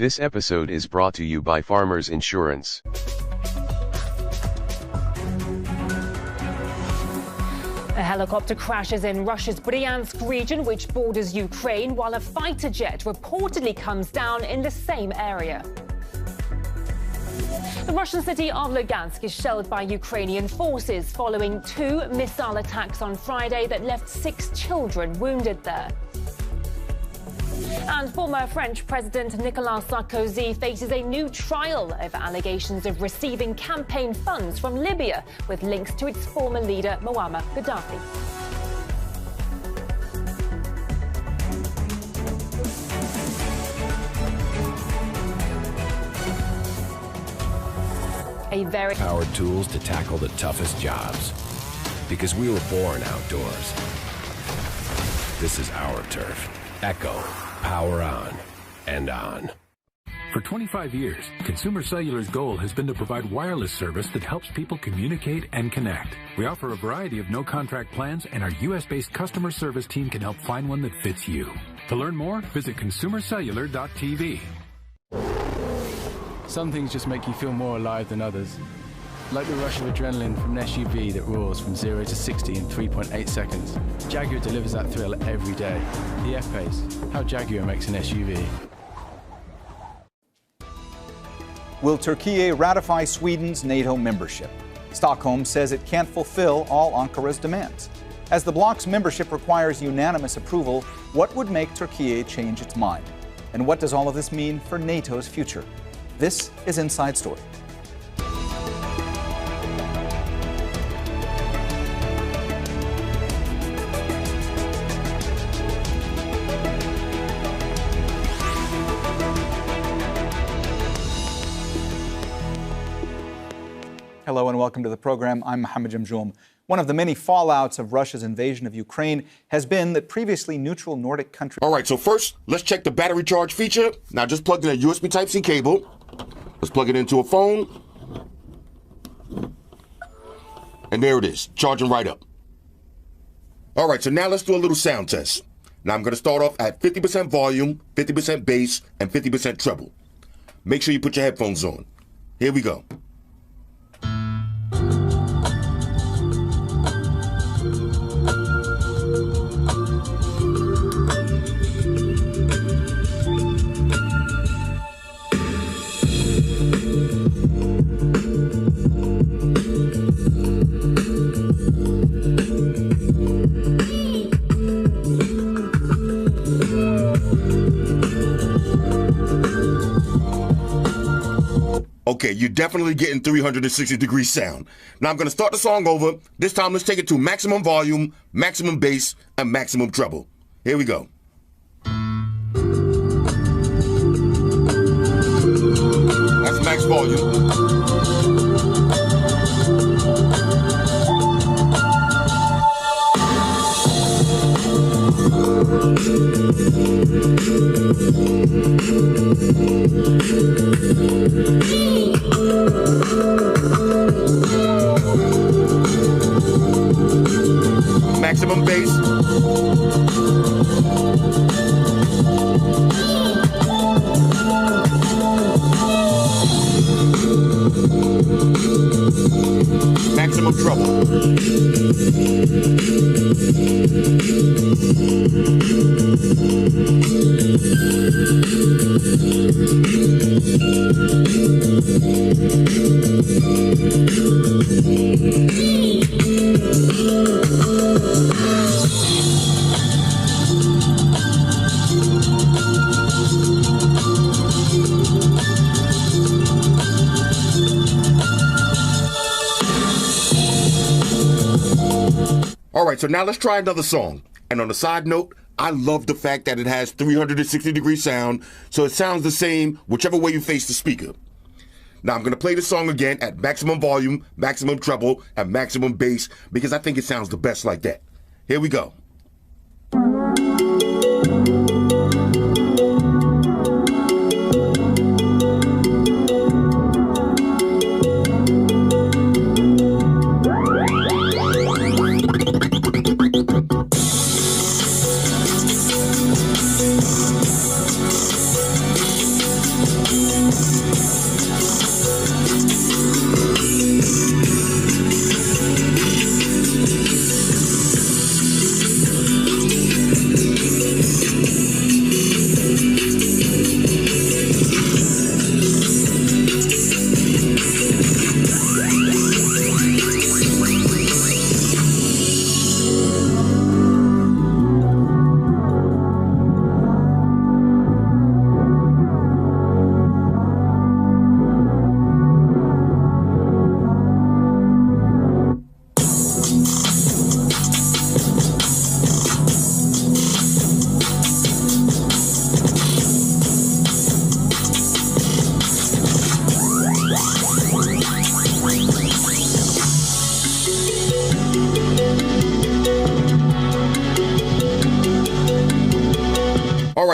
This episode is brought to you by Farmers Insurance. A helicopter crashes in Russia's Bryansk region, which borders Ukraine, while a fighter jet reportedly comes down in the same area. The Russian city of Lugansk is shelled by Ukrainian forces following 2 missile attacks on Friday that left 6 children wounded there. And former French President Nicolas Sarkozy faces a new trial over allegations of receiving campaign funds from Libya with links to its former leader Muammar Gaddafi. Powered tools to tackle the toughest jobs. Because we were born outdoors. This is our turf. Echo. Power on and on. For 25 years, Consumer Cellular's goal has been to provide wireless service that helps people communicate and connect. We offer a variety of no-contract plans, and our U.S.-based customer service team can help find one that fits you. To learn more, visit consumercellular.tv. Some things just make you feel more alive than others. Like the rush of adrenaline from an SUV that roars from 0 to 60 in 3.8 seconds. Jaguar delivers that thrill every day. The F-Pace, how Jaguar makes an SUV. Will Turkey ratify Sweden's NATO membership? Stockholm says it can't fulfill all Ankara's demands. As the bloc's membership requires unanimous approval, what would make Turkey change its mind? And what does all of this mean for NATO's future? This is Inside Story. Hello and welcome to the program. I'm Mohammed Jamjoum. One of the many fallouts of Russia's invasion of Ukraine has been that previously neutral Nordic countries... All right, so first, let's check the battery charge feature. Now just plug in a USB Type-C cable. Let's plug it into a phone. And there it is, charging right up. All right, so now let's do a little sound test. Now I'm going to start off at 50% volume, 50% bass, and 50% treble. Make sure you put your headphones on. Here we go. Okay, you're definitely getting 360-degree sound. Now I'm going to start the song over. This time, let's take it to maximum volume, maximum bass, and maximum treble. Here we go. That's max volume. Maximum bass. Maximum treble. All right, so now let's try another song. And on a side note, I love the fact that it has 360-degree sound, so it sounds the same whichever way you face the speaker. Now I'm going to play the song again at maximum volume, maximum treble, and maximum bass because I think it sounds the best like that. Here we go.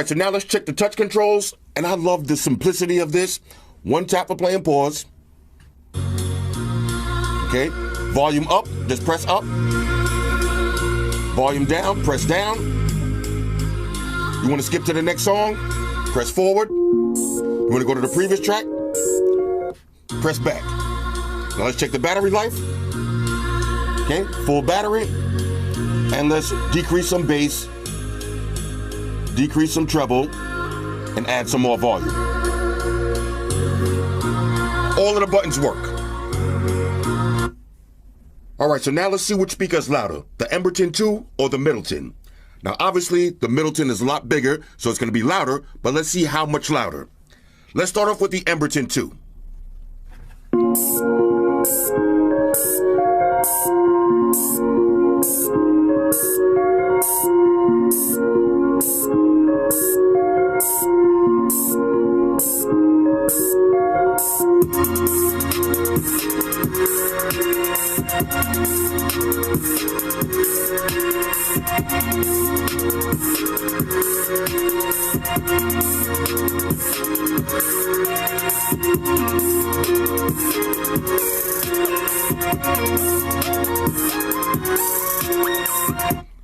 right, so now let's check the touch controls. And I love the simplicity of this. One tap for play and pause. Okay, volume up, just press up. Volume down, press down. You want to skip to the next song? Press forward. You want to go to the previous track? Press back. Now let's check the battery life. Okay, full battery. And let's decrease some bass, decrease some treble, and add some more volume. All of the buttons work. All right, so now let's see which speaker is louder, the Emberton 2 or the Middleton. Now, obviously, the Middleton is a lot bigger, so it's going to be louder, but let's see how much louder. Let's start off with the Emberton 2.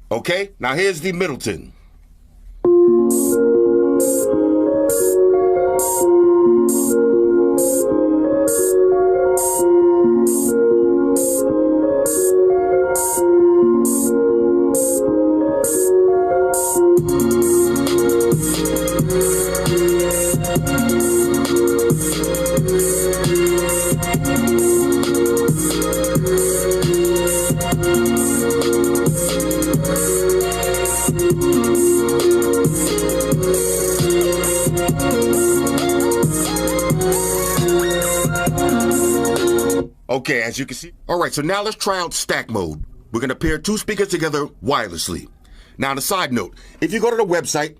Okay, now here's the Middleton. Okay, as you can see. All right, so now let's try out stack mode. We're going to pair two speakers together wirelessly. Now, on a side note, if you go to the website,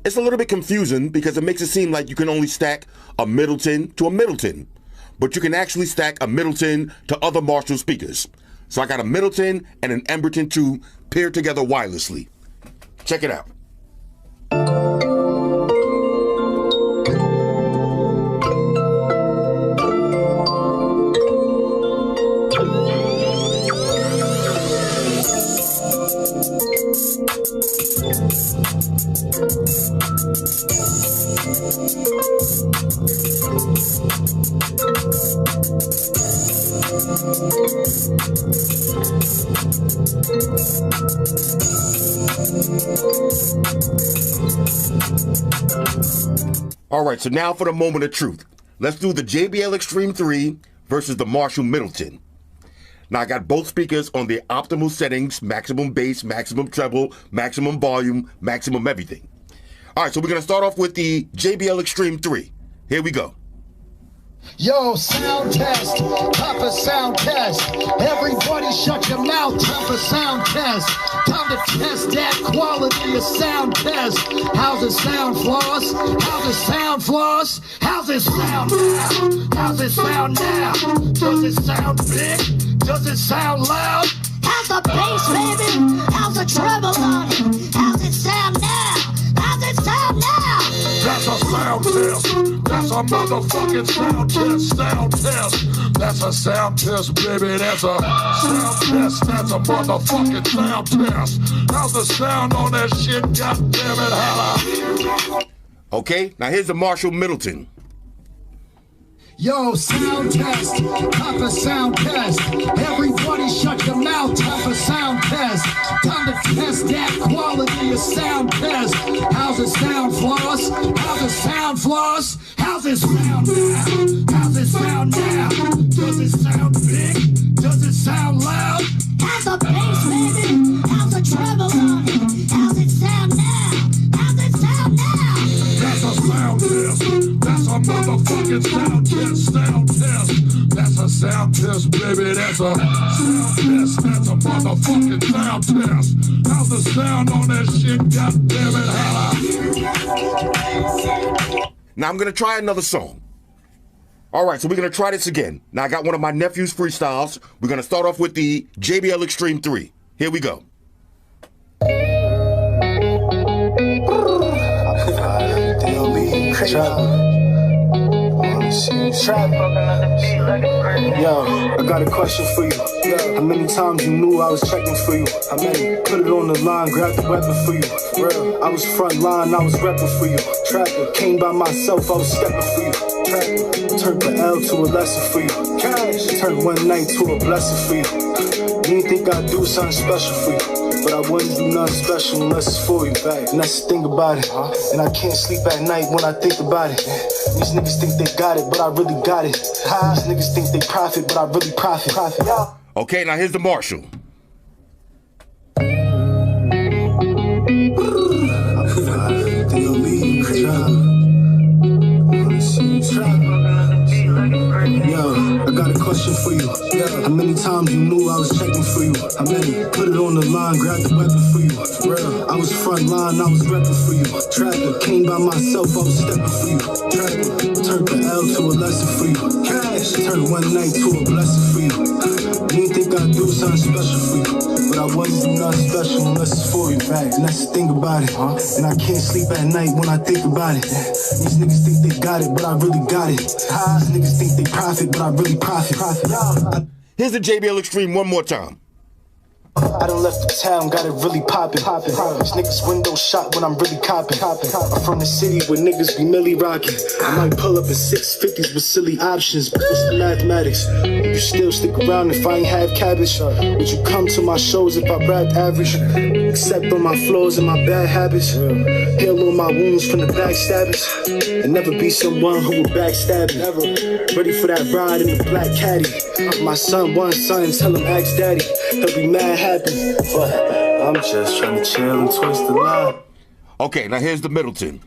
it's a little bit confusing because it makes it seem like you can only stack a Middleton to a Middleton. But you can actually stack a Middleton to other Marshall speakers. So I got a Middleton and an Emberton 2 paired together wirelessly. Check it out. All right, so now for the moment of truth. Let's do the JBL Extreme 3 versus the Marshall Middleton. Now, I got both speakers on their optimal settings, maximum bass, maximum treble, maximum volume, maximum everything. All right, so we're going to start off with the JBL Extreme 3. Here we go. Yo, sound test, time for sound test. Everybody shut your mouth, time for sound test. Time to test that quality of sound test. How's it sound, Floss? How's it sound, Floss? How's it sound now? How's it sound now? Does it sound big? Does it sound loud? How's the bass, baby? How's the treble on it? How's it sound now? How's it sound now? That's a sound test. That's a motherfucking sound test. Sound test. That's a sound test, baby. That's a sound test. That's a motherfucking sound test. How's the sound on that shit? God damn it, holla. Okay, now here's the Marshall Middleton. Yo, sound test, time for sound test. Everybody shut your mouth, time for sound test. Time to test that quality of sound test. How's it sound, Floss? How's it sound, Floss? How's it sound now? How's it sound now? Does it sound big? Does it sound loud? How's the bass, baby? How's the treble on it? How's it sound now? How's it sound now? That's a sound test. That's a motherfucking sound test. Sound test. That's a sound test, baby. That's a sound test. That's a motherfucking sound test. How's the sound on that shit? God damn it, holla. Now I'm going to try another song. All right, so we're going to try this again. Now I got one of my nephew's freestyles. We're going to start off with the JBL Extreme 3. Here we go. Yo, I got a question for you. How many times you knew I was checking for you? How many put it on the line, grab the weapon for you? Real, I was front line, I was repping for you. Trapper, came by myself, I was stepping for you. Trapper, turned the L to a lesson for you. Cash, turned one night to a blessing for you. You didn't think I'd do something special for you, but I wouldn't do nothing special unless it's for you, babe. And that's the thing about it. And I can't sleep at night when I think about it. These niggas think they got it, but I really got it. These niggas think they profit, but I really profit. Okay, now here's the Marshall. Yo, I got a question for you. How many times you knew I was checking for you? How many put it on the line, grab the weapon for you? Real, I was front line, I was repping for you. Trapper, came by myself, I was stepping for you. Trapper, turned the L to a lesson for you. Cash, turned one night to a blessing for you. You didn't think I'd do something special for you, but I wouldn't do nothing special unless it's for you, babe. And that's the thing about it. And I can't sleep at night when I think about it. These niggas think they got it, but I really got it. These niggas think they profit, but I really profit. Here's the JBL Extreme one more time. I done left the town, got it really poppin'. These niggas window shot when I'm really coppin'. I'm from the city where niggas be milli rockin'. I might pull up in 650s with silly options, but it's the mathematics. You still stick around if I ain't have cabbage? Would you come to my shows if I rapped average? Except on my flaws and my bad habits. Heal all my wounds from the backstabbers. And never be someone who would backstab me. Never. Ready for that ride in the black caddy. My son wants something, tell him ask daddy. He'll be mad happy, but I'm just trying to chill and twist the line. Okay, now here's the Middleton.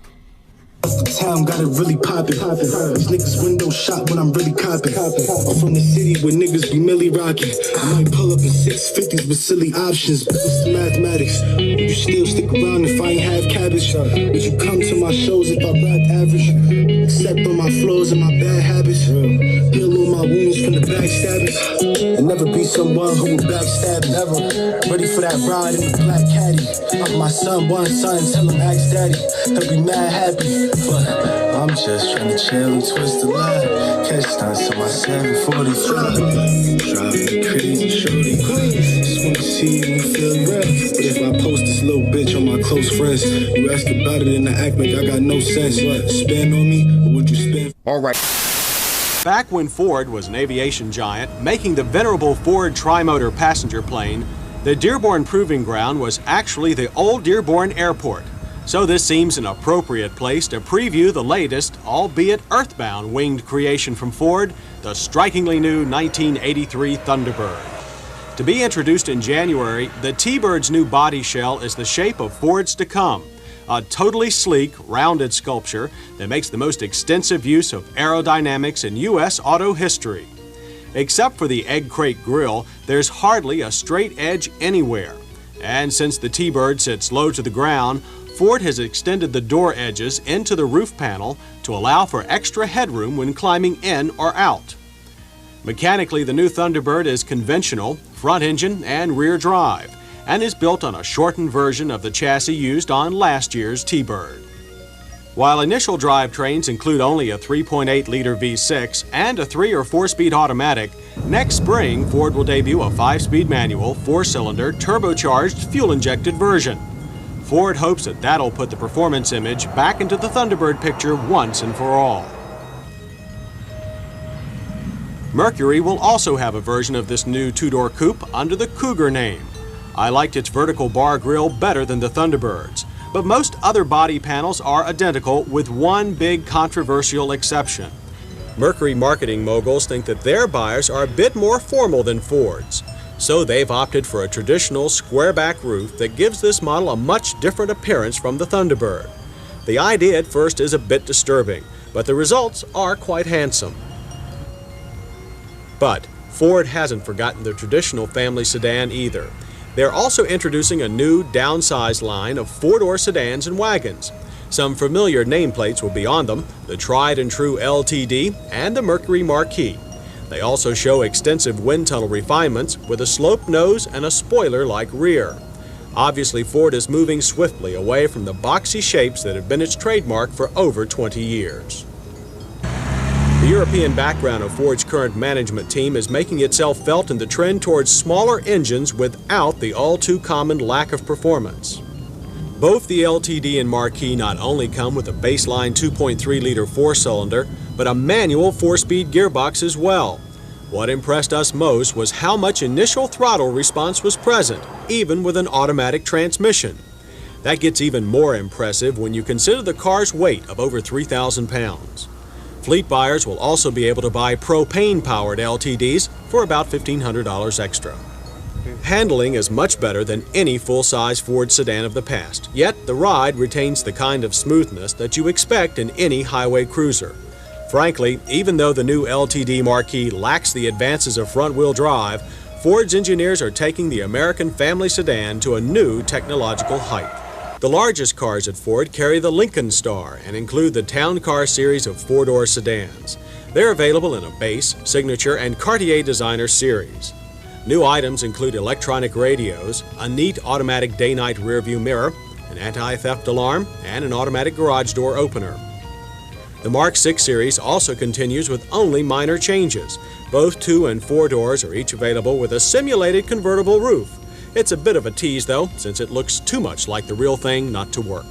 The town got it really poppin'. These niggas window shot when I'm really coppin'. I'm from the city where niggas be milli rockin'. I might pull up in 650s with silly options, but it's the mathematics. You still stick around if I ain't have cabbage? Would you come to my shows if I rap average? Except on my flaws and my bad habits. Heal all my wounds from the backstabbers. And never be someone who would backstab me. Never. Ready for that ride in the black caddy. My son wants something, tell him ask daddy. He'll be mad happy. But I'm just trying to chill and twist the line. Catch stunts on my 745. Driving crazy, shorty. Just wanna see you and feel you. But if I post this little bitch on my close friends, you ask about it and I act like I got no sense. What? Spend on me, or would you spend? All right. Back when Ford was an aviation giant, making the venerable Ford Trimotor passenger plane, the Dearborn Proving Ground was actually the old Dearborn Airport. So this seems an appropriate place to preview the latest, albeit earthbound, winged creation from Ford, the strikingly new 1983 Thunderbird. To be introduced in January, the T-Bird's new body shell is the shape of Ford's to come, a totally sleek, rounded sculpture that makes the most extensive use of aerodynamics in U.S. auto history. Except for the egg crate grille, there's hardly a straight edge anywhere. And since the T-Bird sits low to the ground, Ford has extended the door edges into the roof panel to allow for extra headroom when climbing in or out. Mechanically, the new Thunderbird is conventional, front engine and rear drive, and is built on a shortened version of the chassis used on last year's T-Bird. While initial drivetrains include only a 3.8-liter V6 and a 3- or 4-speed automatic, next spring Ford will debut a 5-speed manual, 4-cylinder, turbocharged, fuel-injected version. Ford hopes that that'll put the performance image back into the Thunderbird picture once and for all. Mercury will also have a version of this new two-door coupe under the Cougar name. I liked its vertical bar grille better than the Thunderbird's, but most other body panels are identical with one big controversial exception. Mercury marketing moguls think that their buyers are a bit more formal than Ford's. So they've opted for a traditional square-back roof that gives this model a much different appearance from the Thunderbird. The idea at first is a bit disturbing, but the results are quite handsome. But Ford hasn't forgotten the traditional family sedan either. They're also introducing a new downsized line of four-door sedans and wagons. Some familiar nameplates will be on them, the tried and true LTD and the Mercury Marquis. They also show extensive wind tunnel refinements with a sloped nose and a spoiler-like rear. Obviously, Ford is moving swiftly away from the boxy shapes that have been its trademark for over 20 years. The European background of Ford's current management team is making itself felt in the trend towards smaller engines without the all-too-common lack of performance. Both the LTD and Marquis not only come with a baseline 2.3-liter four-cylinder, but a manual four-speed gearbox as well. What impressed us most was how much initial throttle response was present, even with an automatic transmission. That gets even more impressive when you consider the car's weight of over 3,000 pounds. Fleet buyers will also be able to buy propane-powered LTDs for about $1,500 extra. Handling is much better than any full-size Ford sedan of the past, yet the ride retains the kind of smoothness that you expect in any highway cruiser. Frankly, even though the new LTD Marquis lacks the advances of front-wheel drive, Ford's engineers are taking the American family sedan to a new technological height. The largest cars at Ford carry the Lincoln Star and include the Town Car series of four-door sedans. They're available in a base, signature, and Cartier Designer series. New items include electronic radios, a neat automatic day-night rearview mirror, an anti-theft alarm, and an automatic garage door opener. The Mark 6 series also continues with only minor changes. Both 2 and 4 doors are each available with a simulated convertible roof. It's a bit of a tease though, since it looks too much like the real thing not to work.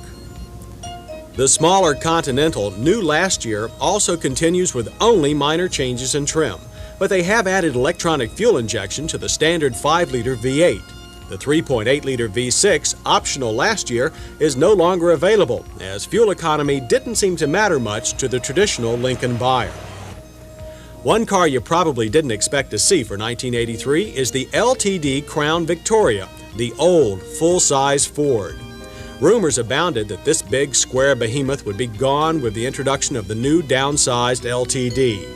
The smaller Continental, new last year, also continues with only minor changes in trim, but they have added electronic fuel injection to the standard 5-liter V8. The 3.8-liter V6, optional last year, is no longer available, as fuel economy didn't seem to matter much to the traditional Lincoln buyer. One car you probably didn't expect to see for 1983 is the LTD Crown Victoria, the old, full-size Ford. Rumors abounded that this big, square behemoth would be gone with the introduction of the new downsized LTD.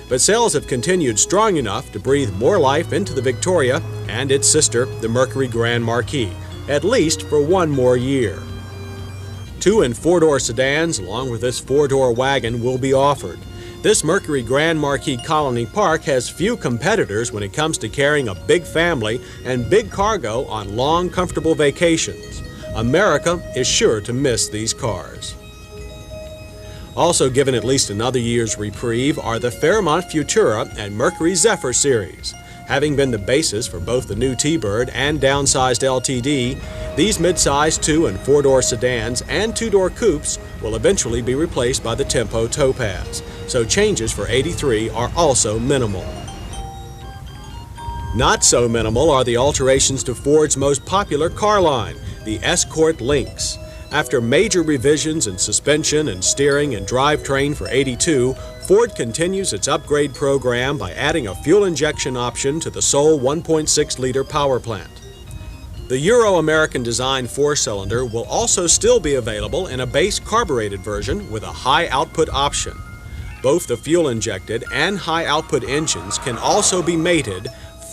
But sales have continued strong enough to breathe more life into the Victoria and its sister, the Mercury Grand Marquis, at least for one more year. 2 and 4-door sedans, along with this 4-door wagon, will be offered. This Mercury Grand Marquis Colony Park has few competitors when it comes to carrying a big family and big cargo on long, comfortable vacations. America is sure to miss these cars. Also given at least another year's reprieve are the Fairmont Futura and Mercury Zephyr series. Having been the basis for both the new T-Bird and downsized LTD, these mid-size 2 and 4-door sedans and 2-door coupes will eventually be replaced by the Tempo Topaz, so changes for 83 are also minimal. Not so minimal are the alterations to Ford's most popular car line, the Escort Lynx. After major revisions in suspension and steering and drivetrain for 82, Ford continues its upgrade program by adding a fuel injection option to the sole 1.6-liter power plant. The Euro-American design 4-cylinder will also still be available in a base carbureted version with a high-output option. Both the fuel-injected and high-output engines can also be mated,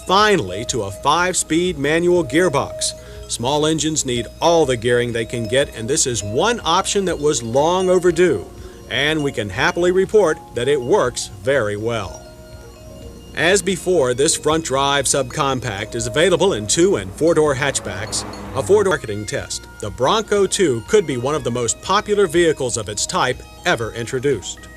finally, to a 5-speed manual gearbox. Small engines need all the gearing they can get, and this is one option that was long overdue. And we can happily report that it works very well. As before, this front-drive subcompact is available in 2 and 4-door hatchbacks. A Ford marketing test, the Bronco 2 could be one of the most popular vehicles of its type ever introduced.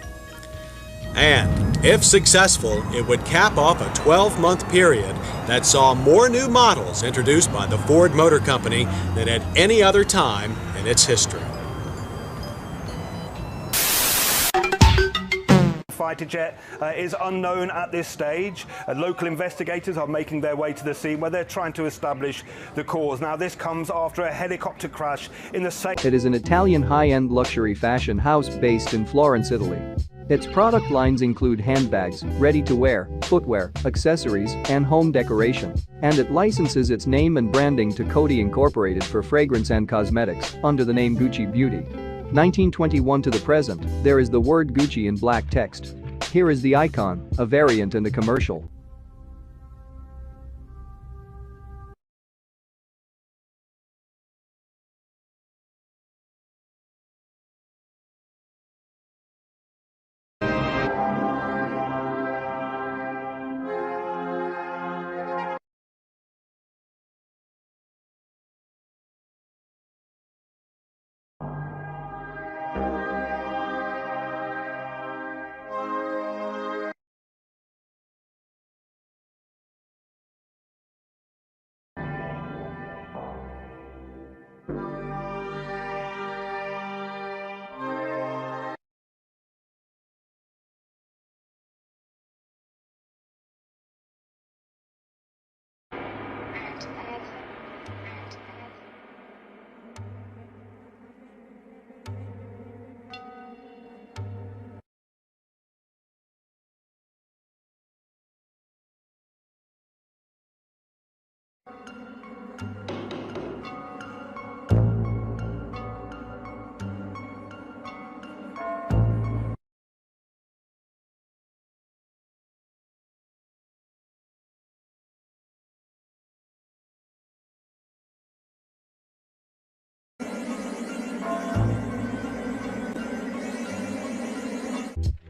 And, if successful, it would cap off a 12-month period that saw more new models introduced by the Ford Motor Company than at any other time in its history. Fighter jet is unknown at this stage. Local investigators are making their way to the scene where they're trying to establish the cause. Now, this comes after a helicopter crash in the same... It is an Italian high-end luxury fashion house based in Florence, Italy. Its product lines include handbags, ready-to-wear, footwear, accessories, and home decoration. And it licenses its name and branding to Coty Incorporated for fragrance and cosmetics, under the name Gucci Beauty. 1921 to the present, there is the word Gucci in black text. Here is the icon, a variant and a commercial.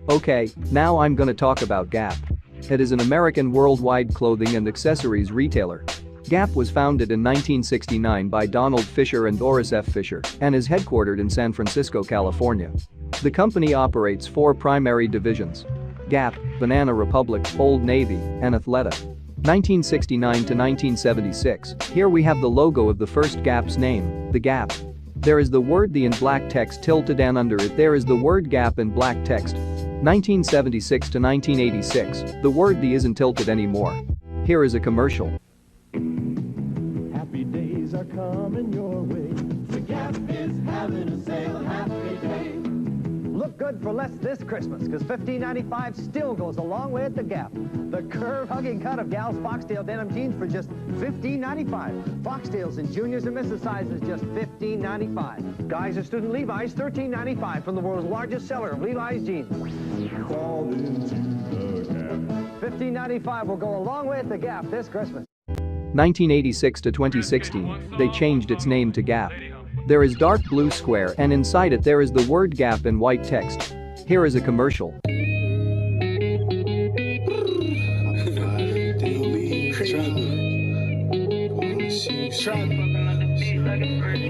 Okay, now I'm gonna talk about Gap. It is an American worldwide clothing and accessories retailer. Gap was founded in 1969 by Donald Fisher and Doris F. Fisher and is headquartered in San Francisco, California. The company operates 4 primary divisions: Gap, Banana Republic, Old Navy, and Athleta. 1969 to 1976, here we have the logo of the first Gap's name, the Gap. There is the word "the" in black text tilted, and under it there is the word Gap in black text. 1976 to 1986, the word "the" isn't tilted anymore. Here is a commercial. Happy days are coming your way. The Gap is having a sale, happy day. Look good for less this Christmas, because $15.95 still goes a long way at the Gap. The curve-hugging cut of Gal's Foxtail denim jeans for just $15.95. Foxtails in juniors and misses sizes just $15.95. Guys or student Levi's, $13.95 from the world's largest seller of Levi's jeans. Fall into the Gap. $15.95 will go a long way at the Gap this Christmas. 1986 to 2016, they changed its name to Gap. There is dark blue square, and inside it there is the word Gap in white text. Here is a commercial.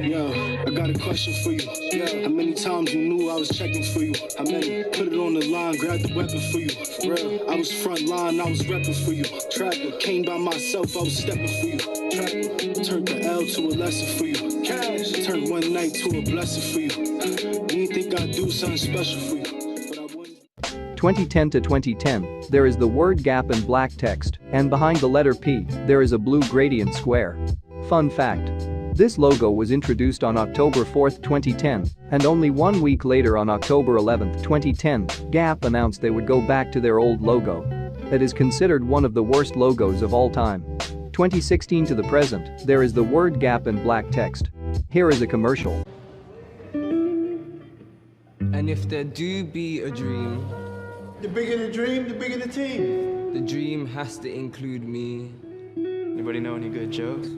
Yo, I got a question for you. How many times you knew I was checking for you? How many put it on the line, grabbed the weapon for you? For real, I was front line, I was repping for you. Tracker came by myself, I was stepping for you. Tracker turned the L to a lesson for you. Cash turned one night to a blessing for you. You didn't think I'd do something special for you. 2010 to 2010, there is the word Gap in black text, and behind the letter P, there is a blue gradient square. Fun fact: this logo was introduced on October 4, 2010, and only 1 week later on October 11, 2010, Gap announced they would go back to their old logo. It is considered one of the worst logos of all time. 2016 to the present, there is the word Gap in black text. Here is a commercial. And if there do be a dream, the bigger the dream, the bigger the team. The dream has to include me. Anybody know any good jokes?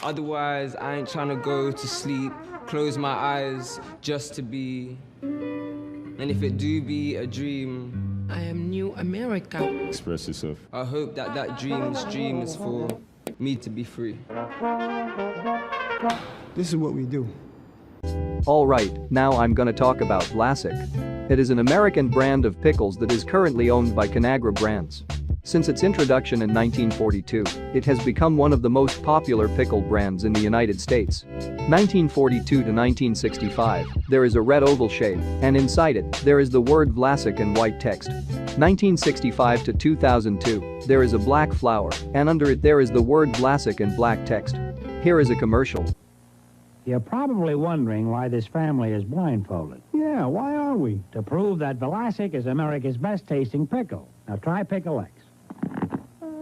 Otherwise, I ain't trying to go to sleep, close my eyes just to be. And if it do be a dream, I am New America. Express yourself. I hope that that dream's dream is for me to be free. This is what we do. Alright, now I'm gonna talk about Vlasic. It is an American brand of pickles that is currently owned by Conagra Brands. Since its introduction in 1942, it has become one of the most popular pickle brands in the United States. 1942 to 1965, there is a red oval shape, and inside it, there is the word Vlasic in white text. 1965 to 2002, there is a black flower, and under it there is the word Vlasic in black text. Here is a commercial. You're probably wondering why this family is blindfolded. Yeah, why are we? To prove that Vlasic is America's best tasting pickle. Now try Pickle X.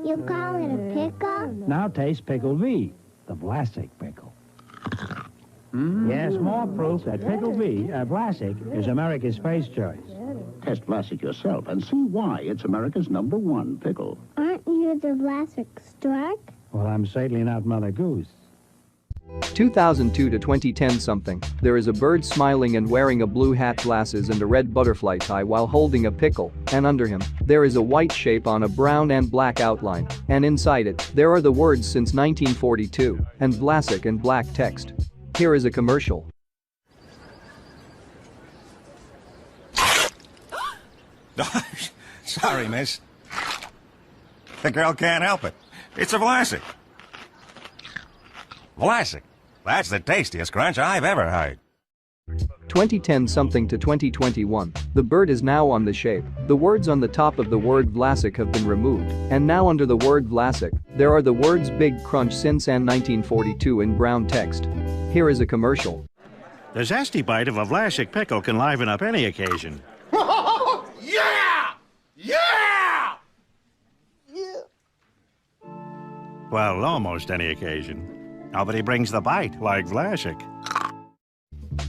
You call it a pickle? Now taste Pickle V, the Vlasic pickle. Yes, more proof that Pickle V, Vlasic, is America's first choice. Test Vlasic yourself and see why it's America's #1 pickle. Aren't you the Vlasic Stork? Well, I'm certainly not Mother Goose. 2002 to 2010 something, there is a bird smiling and wearing a blue hat, glasses, and a red butterfly tie while holding a pickle, and under him, there is a white shape on a brown and black outline, and inside it, there are the words "since 1942" and Vlasic in black text. Here is a commercial. Sorry, miss. The girl can't help it. It's a Vlasic. Vlasic. That's the tastiest crunch I've ever heard. 2010 something to 2021, the bird is now on the shape. The words on the top of the word Vlasic have been removed, and now under the word Vlasic, there are the words Big Crunch since and 1942 in brown text. Here is a commercial. The zesty bite of a Vlasic pickle can liven up any occasion. Yeah! Yeah! Well, almost any occasion. Nobody brings the bite like Vlasic.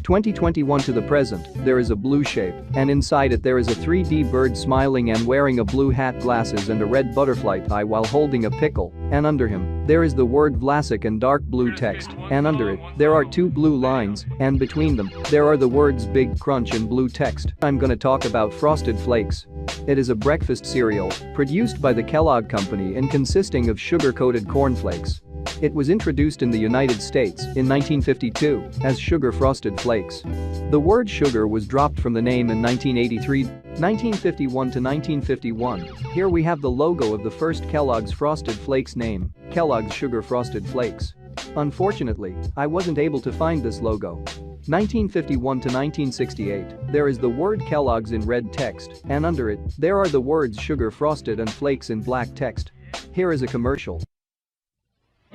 2021 to the present, there is a blue shape, and inside it there is a 3D bird smiling and wearing a blue hat, glasses, and a red butterfly tie while holding a pickle, and under him, there is the word Vlasic in dark blue text, and under it, there are 2 blue lines, and between them, there are the words Big Crunch in blue text. I'm gonna talk about Frosted Flakes. It is a breakfast cereal produced by the Kellogg Company and consisting of sugar-coated cornflakes. It was introduced in the United States in 1952 as Sugar Frosted Flakes. The word sugar was dropped from the name in 1983, 1951 to 1951. Here we have the logo of the first Kellogg's Frosted Flakes name, Kellogg's Sugar Frosted Flakes. Unfortunately, I wasn't able to find this logo. 1951 to 1968, there is the word Kellogg's in red text, and under it, there are the words Sugar Frosted and Flakes in black text. Here is a commercial.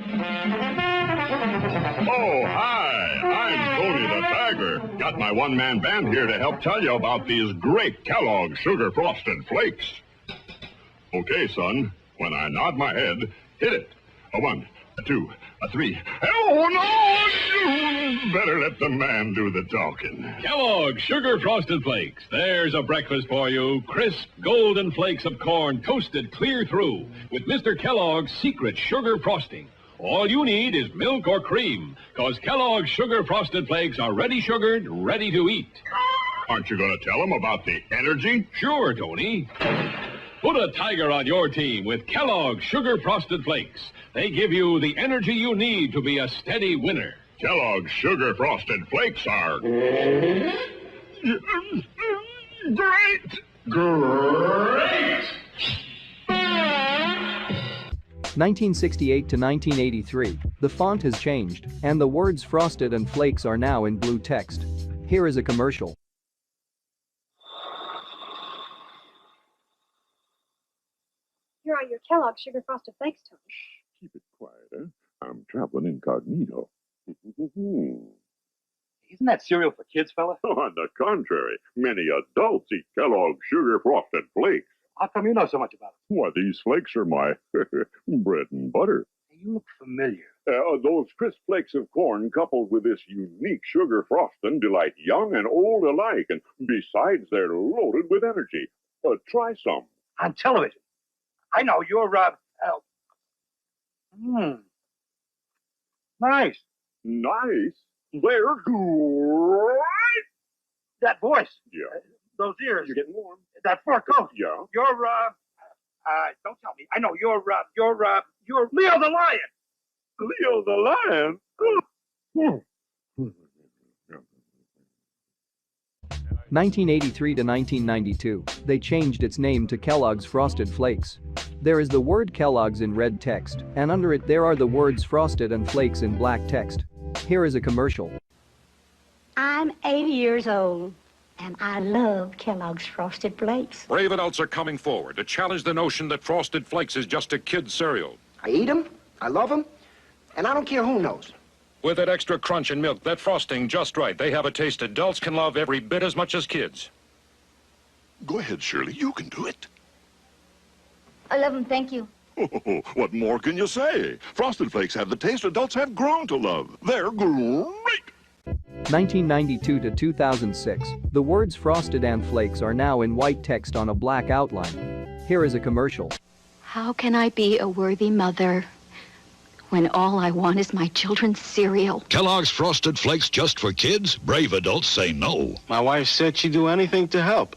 Oh, hi! I'm Tony the Tiger. Got my one-man band here to help tell you about these great Kellogg's Sugar Frosted Flakes. Okay, son, when I nod my head, hit it. A 1, a 2, a 3. Oh, no! Better let the man do the talking. Kellogg's Sugar Frosted Flakes. There's a breakfast for you. Crisp, golden flakes of corn toasted clear through with Mr. Kellogg's secret sugar frosting. All you need is milk or cream, because Kellogg's Sugar Frosted Flakes are ready sugared, ready to eat. Aren't you going to tell them about the energy? Sure, Tony. Put a tiger on your team with Kellogg's Sugar Frosted Flakes. They give you the energy you need to be a steady winner. Kellogg's Sugar Frosted Flakes are... great! Great! 1968 to 1983, the font has changed, and the words Frosted and Flakes are now in blue text. Here is a commercial. Here are your Kellogg's Sugar Frosted Flakes, Tony. Keep it quiet, I'm traveling incognito. Isn't that cereal for kids, fella? On the contrary, many adults eat Kellogg's Sugar Frosted Flakes. How come you know so much about it? Why, these flakes are my bread and butter. You look familiar. Those crisp flakes of corn coupled with this unique sugar frosting delight young and old alike, and besides, they're loaded with energy. Try some. On television. I know, you're, Nice. Nice? They're great! That voice. Yeah. Those ears. You're getting warm. That fur coat. Yeah. You're, don't tell me. I know, you're Leo the Lion. Leo the Lion? 1983 to 1992, they changed its name to Kellogg's Frosted Flakes. There is the word Kellogg's in red text, and under it there are the words Frosted and Flakes in black text. Here is a commercial. I'm 80 years old, and I love Kellogg's Frosted Flakes. Brave adults are coming forward to challenge the notion that Frosted Flakes is just a kid's cereal. I eat them, I love them, and I don't care who knows. With that extra crunch and milk, that frosting just right, they have a taste adults can love every bit as much as kids. Go ahead, Shirley. You can do it. I love them, thank you. Oh, what more can you say? Frosted Flakes have the taste adults have grown to love. They're great! 1992 to 2006, the words Frosted and Flakes are now in white text on a black outline. Here is a commercial. How can I be a worthy mother when all I want is my children's cereal? Kellogg's Frosted Flakes just for kids? Brave adults say no. My wife said she'd do anything to help.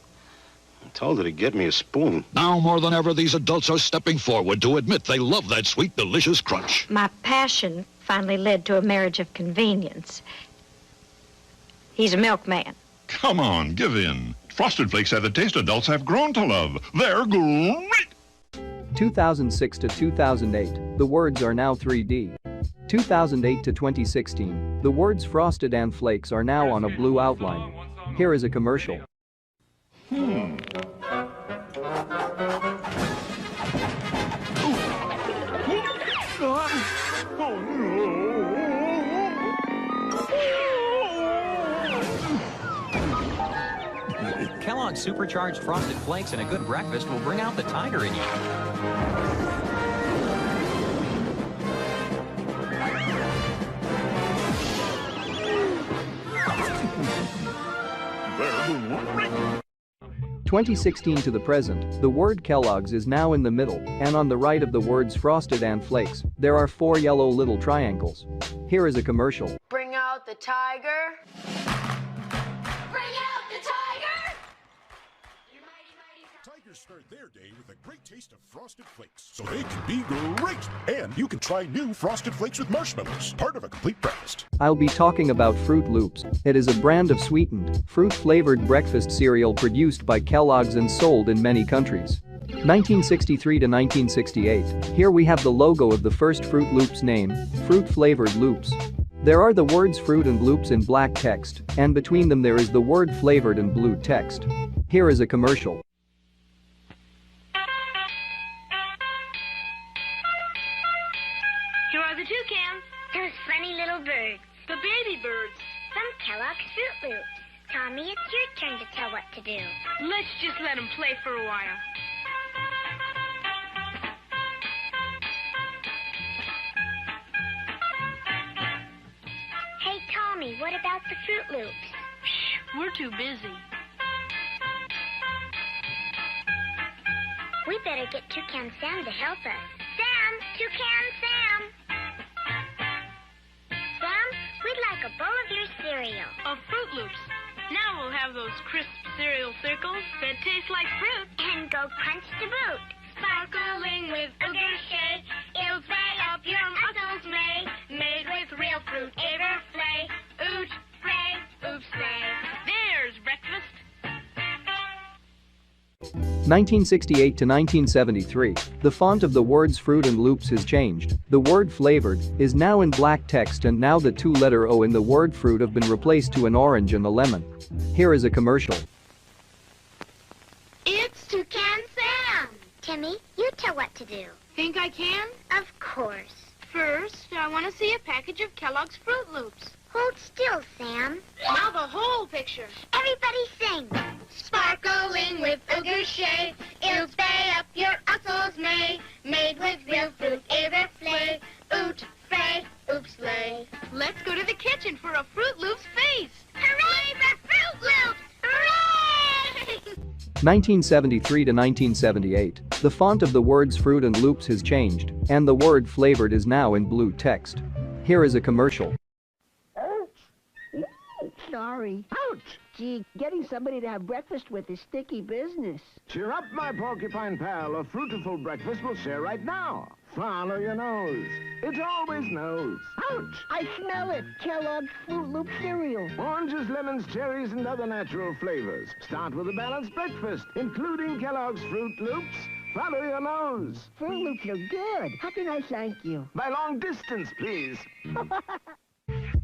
I told her to get me a spoon. Now more than ever, these adults are stepping forward to admit they love that sweet, delicious crunch. My passion finally led to a marriage of convenience. He's a milkman. Come on, give in. Frosted Flakes have the taste adults have grown to love. They're great! 2006 to 2008, the words are now 3D. 2008 to 2016, the words Frosted and Flakes are now on a blue outline. Here is a commercial. Kellogg's supercharged Frosted Flakes and a good breakfast will bring out the tiger in you. They're 2016 to the present, the word Kellogg's is now in the middle, and on the right of the words Frosted and Flakes, there are 4 yellow little triangles. Here is a commercial. Bring out the tiger. Bring out the tiger! Seniors start their day with a great taste of Frosted Flakes, so they can be great. And you can try new Frosted Flakes with marshmallows, part of a complete breakfast. I'll be talking about Froot Loops. It is a brand of sweetened, fruit-flavored breakfast cereal produced by Kellogg's and sold in many countries. 1963 to 1968. Here we have the logo of the first Froot Loops name, Fruit-Flavored Loops. There are the words fruit and loops in black text, and between them there is the word flavored in blue text. Here is a commercial. Here are the toucans. Those funny little birds. The baby birds. From Kellogg's Froot Loops. Tommy, it's your turn to tell what to do. Let's just let them play for a while. Hey, Tommy, what about the Froot Loops? Shh, we're too busy. We better get Toucan Sam to help us. Sam! Toucan Sam! Sam, we'd like a bowl of your cereal. Of Froot Loops. Now we'll have those crisp cereal circles that taste like fruit. And go crunch to boot. Sparkling with sugar shade, it'll fry up your muscles made with real fruit, everflay, oot, fray, oops, slay. There's breakfast. 1968 to 1973. The font of the words fruit and loops has changed. The word flavored is now in black text, and now the two-letter O in the word fruit have been replaced to an orange and a lemon. Here is a commercial. It's Toucan Sam! Timmy, you tell what to do. Think I can? Of course. First, I want to see a package of Kellogg's Froot Loops. Hold still, Sam. Now the whole picture. Everybody sing. Sparkling with sugar shade, it'll stay up your muscles made with real fruit, everflay, oot, fray, oops, lay. Let's go to the kitchen for a Froot Loops feast. Hooray for Froot Loops! Hooray! 1973 to 1978. The font of the words fruit and loops has changed, and the word flavored is now in blue text. Here is a commercial. Sorry. Ouch! Gee, getting somebody to have breakfast with is sticky business. Cheer up, my porcupine pal. A fruitiful breakfast will share right now. Follow your nose. It always knows. Ouch! I smell it. Kellogg's Froot Loop cereal. Oranges, lemons, cherries, and other natural flavors. Start with a balanced breakfast, including Kellogg's Froot Loops. Follow your nose. Froot Loops are good. How can I thank you? By long distance, please.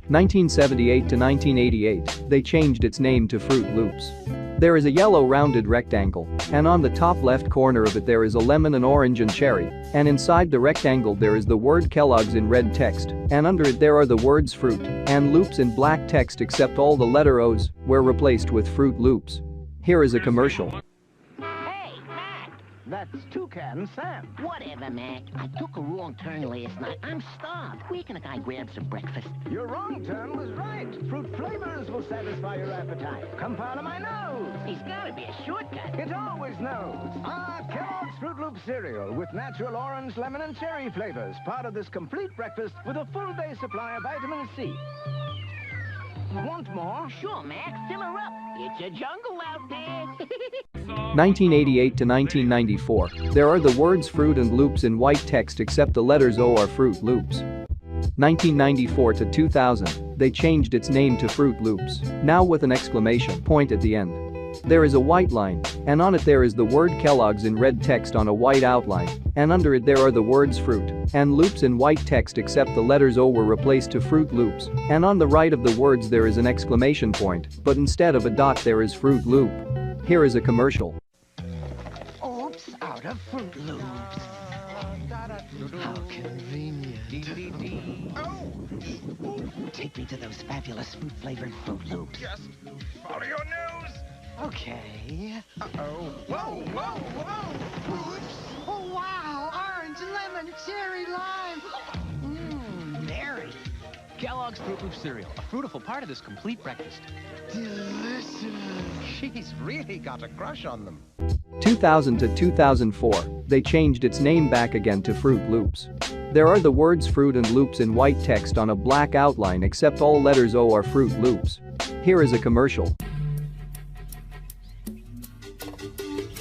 1978 to 1988. They changed its name to Froot Loops. There is a yellow rounded rectangle, and on the top left corner of it there is a lemon, an orange, and cherry, and inside the rectangle there is the word Kellogg's in red text, and under it there are the words fruit and loops in black text, except all the letter O's were replaced with Froot Loops. Here is a commercial. Hey, Mac! That's Toucan Sam. Whatever, Mac. I took a wrong turn last night. I'm starved. Where can I grab some breakfast? Your wrong turn was right. Fruit flavors will satisfy your appetite. Come follow my nose. There's gotta be a shortcut. It always knows. Kellogg's Froot Loop cereal with natural orange, lemon, and cherry flavors. Part of this complete breakfast with a full day supply of vitamin C. Want more? Sure, Mac. Fill her up. It's a jungle out there. 1988 to 1994. There are the words fruit and loops in white text, except the letters O are Froot Loops. 1994 to 2000. They changed its name to Froot Loops, now with an exclamation point at the end. There is a white line, and on it there is the word Kellogg's in red text on a white outline, and under it there are the words fruit and loops in white text, except the letters O were replaced to Froot Loops, and on the right of the words there is an exclamation point, but instead of a dot there is Froot Loop. Here is a commercial. Oops, out of Froot Loops. How convenient. Take me to those fabulous fruit-flavored Froot Loops. Just follow your nose. Okay. Uh-oh. Whoa, whoa, whoa. Oops. Oh, wow. Orange, lemon, cherry, lime. Mary. Kellogg's Froot Loop cereal, a fruitful part of this complete breakfast. Delicious. She's really got a crush on them. 2000 to 2004. They changed its name back again to Froot Loops. There are the words fruit and loops in white text on a black outline, except all letters O are Froot Loops. Here is a commercial.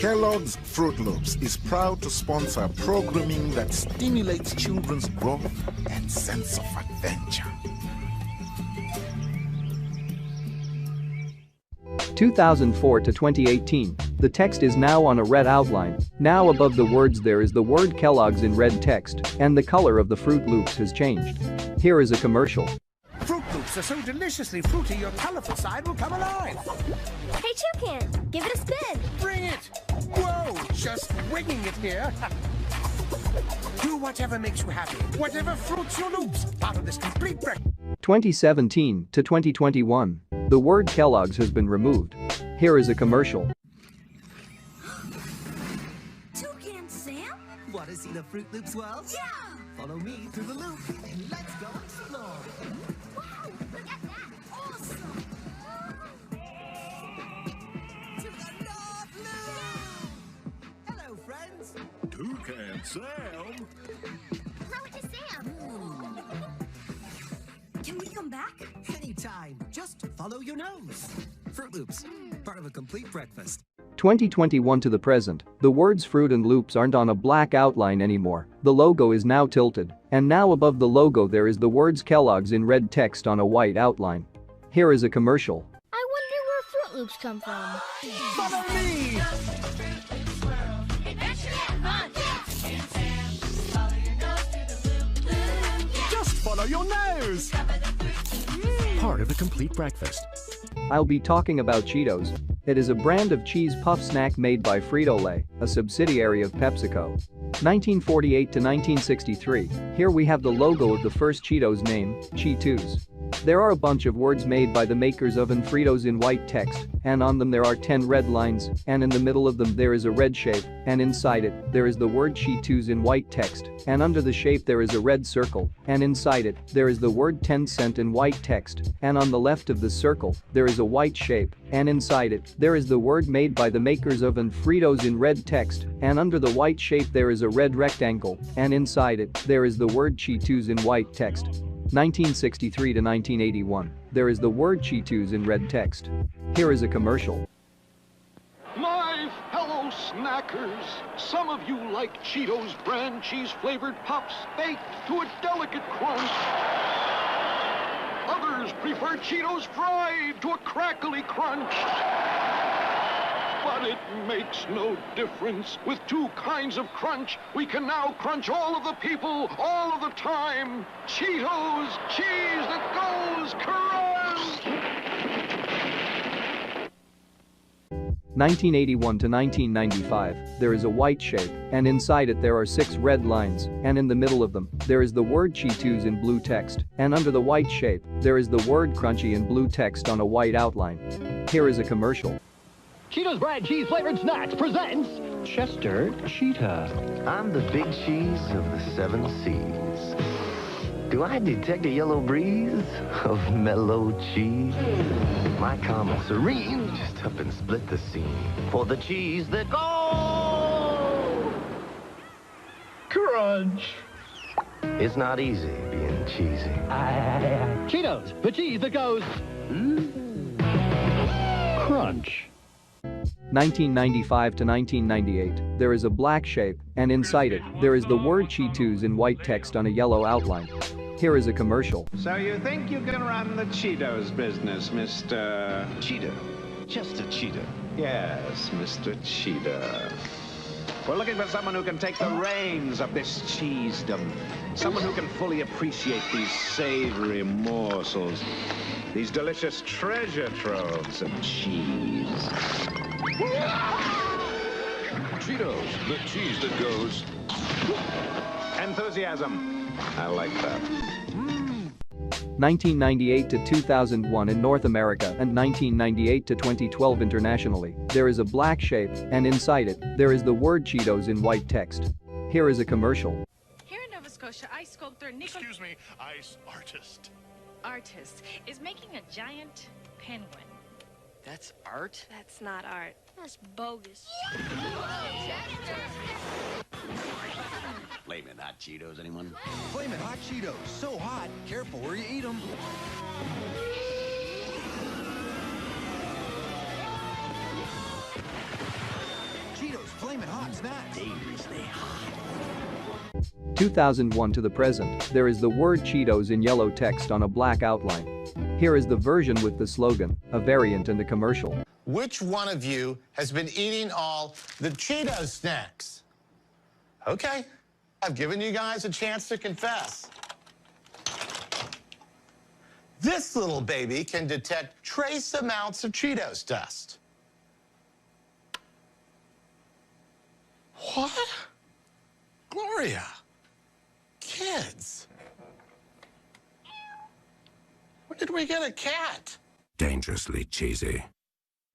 Kellogg's Fruit Loops is proud to sponsor programming that stimulates children's growth and sense of adventure. 2004 to 2018. The text is now on a red outline. Now above the words there is the word Kellogg's in red text, and the color of the Fruit Loops has changed. Here is a commercial. Fruit Loops are so deliciously fruity your colorful side will come alive. Hey, Toucan, give it a spin. Bring it. Whoa, just winging it here. Do whatever makes you happy. Whatever fruits your loops. Part of this complete breakfast. 2017 to 2021. The word Kellogg's has been removed. Here is a commercial. Toucan Sam? Want to see the Fruit Loops well? Yeah! Follow me through the loop and let's go explore. Wow, look at that! Awesome! To the North Loop! Hello, friends. Toucan Sam. Throw it to Sam! Can we come back? Anytime. Just follow your nose. Fruit Loops, part of a complete breakfast. 2021 to the present. The words Fruit and Loops aren't on a black outline anymore. The logo is now tilted, and now above the logo there is the words Kellogg's in red text on a white outline. Here is a commercial. I wonder where Fruit Loops come from. Follow me! Just follow your nose! Part of a complete breakfast. I'll be talking about Cheetos. It is a brand of cheese puff snack made by Frito-Lay, a subsidiary of PepsiCo. 1948 to 1963. Here we have the logo of the first Cheetos name, Cheetos. There are a bunch of words made by the makers of Fritos in white text, and on them there are 10 red lines, and in the middle of them there is a red shape, and inside it, there is the word Cheetos in white text, and under the shape there is a red circle, and inside it, there is the word 10 cent in white text, and on the left of the circle, there is a white shape, and inside it, there is the word made by the makers of Fritos in red text, and under the white shape there is a red rectangle, and inside it, there is the word Cheetos in white text. 1963 to 1981. There is the word Cheetos in red text. Here is a commercial. My fellow snackers, some of you like Cheetos brand cheese-flavored puffs baked to a delicate crunch. Others prefer Cheetos fried to a crackly crunch. But it makes no difference. With two kinds of crunch, we can now crunch all of the people, all of the time. Cheetos, cheese that goes crunch! 1981 to 1995, there is a white shape, and inside it there are 6 red lines, and in the middle of them, there is the word Cheetos in blue text, and under the white shape, there is the word crunchy in blue text on a white outline. Here is a commercial. Cheetos brand cheese flavored snacks presents Chester Cheetah. I'm the big cheese of the 7 seas. Do I detect a yellow breeze of mellow cheese? My calm and serene just up and split the scene for the cheese that goes Crunch. It's not easy being cheesy. Cheetos, the cheese that goes Crunch. 1995 to 1998, there is a black shape, and inside it, there is the word Cheetos in white text on a yellow outline. Here is a commercial. So you think you can run the Cheetos business, Mr. Cheetah. Just a cheetah. Yes, Mr. Cheetah. We're looking for someone who can take the reins of this cheesedom. Someone who can fully appreciate these savory morsels. These delicious treasure troves of cheese. Cheetos, the cheese that goes. Enthusiasm. I like that. 1998 to 2001 in North America and 1998 to 2012 internationally, there is a black shape, and inside it, there is the word Cheetos in white text. Here is a commercial. Here in Nova Scotia, ice sculptor Nicholas... Excuse me, ice artist. Artist is making a giant penguin. That's art? That's not art. That's bogus. Flamin' hot Cheetos, anyone? Flamin' hot Cheetos, so hot, careful where you eat them. Cheetos, flaming hot snack. Dangerously hot. 2001 to the present, there is the word Cheetos in yellow text on a black outline. Here is the version with the slogan, a variant and a commercial. Which one of you has been eating all the Cheetos snacks? Okay, I've given you guys a chance to confess. This little baby can detect trace amounts of Cheetos dust. What? Gloria. Kids. When did we get a cat? Dangerously cheesy.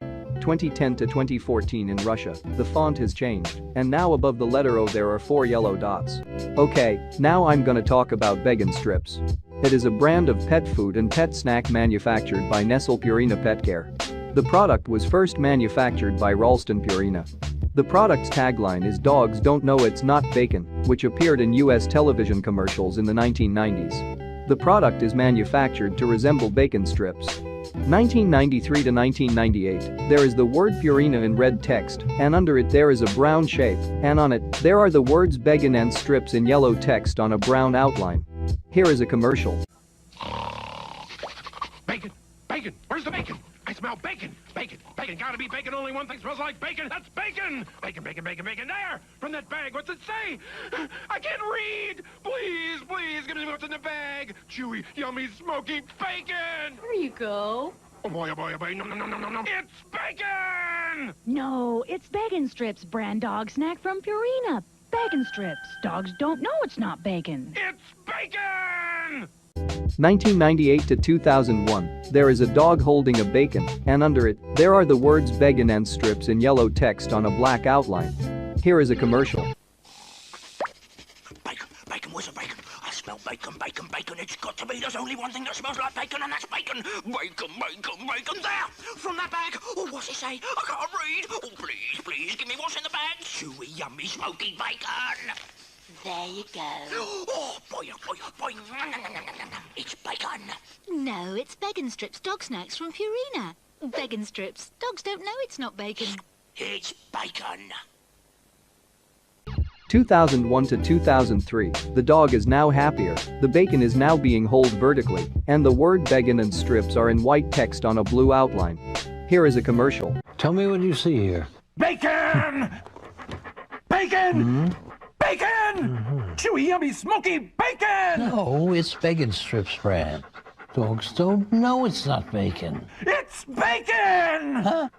2010 to 2014 in Russia, the font has changed, and now above the letter O there are 4 yellow dots. Okay, now I'm gonna talk about Vegan Strips. It is a brand of pet food and pet snack manufactured by Nestle Purina Pet Care. The product was first manufactured by Ralston Purina. The product's tagline is "Dogs don't know it's not bacon," which appeared in US television commercials in the 1990s. The product is manufactured to resemble bacon strips. 1993 to 1998, there is the word Purina in red text, and under it there is a brown shape, and on it, there are the words Bacon and Strips in yellow text on a brown outline. Here is a commercial. Bacon! Bacon! Where's the bacon? I smell bacon! Bacon! Bacon! Gotta be bacon! Only one thing smells like bacon! That's bacon! Bacon, bacon, bacon, bacon! There! From that bag! What's it say? I can't read! Please, please, give me what's in the bag! Chewy, yummy, smoky bacon! There you go. Oh boy, oh boy, oh boy! No, no, no, no, no, no! It's bacon! No, it's Bacon Strips, brand dog snack from Purina. Bacon Strips. Dogs don't know it's not bacon. It's bacon! 1998 to 2001, there is a dog holding a bacon, and under it, there are the words Bacon and Strips in yellow text on a black outline. Here is a commercial. Bacon, bacon, where's the bacon? I smell bacon, bacon, bacon. It's got to be. There's only one thing that smells like bacon, and that's bacon. Bacon, bacon, bacon. There! From that bag. Oh, what's it say? I can't read. Oh, please, please, give me what's in the bag. Chewy, yummy, smoky bacon. There you go. Oh, boy, oh, boy, oh, boy. It's bacon. No, it's Bacon Strips dog snacks from Purina. Bacon Strips. Dogs don't know it's not bacon. It's bacon. 2001 to 2003, the dog is now happier, the bacon is now being held vertically, and the word Bacon and Strips are in white text on a blue outline. Here is a commercial. Tell me what you see here. Bacon! Bacon! Bacon! Chewy, yummy, smoky bacon! No, it's Bacon Strips brand. Dogs don't know it's not bacon. It's bacon! Huh?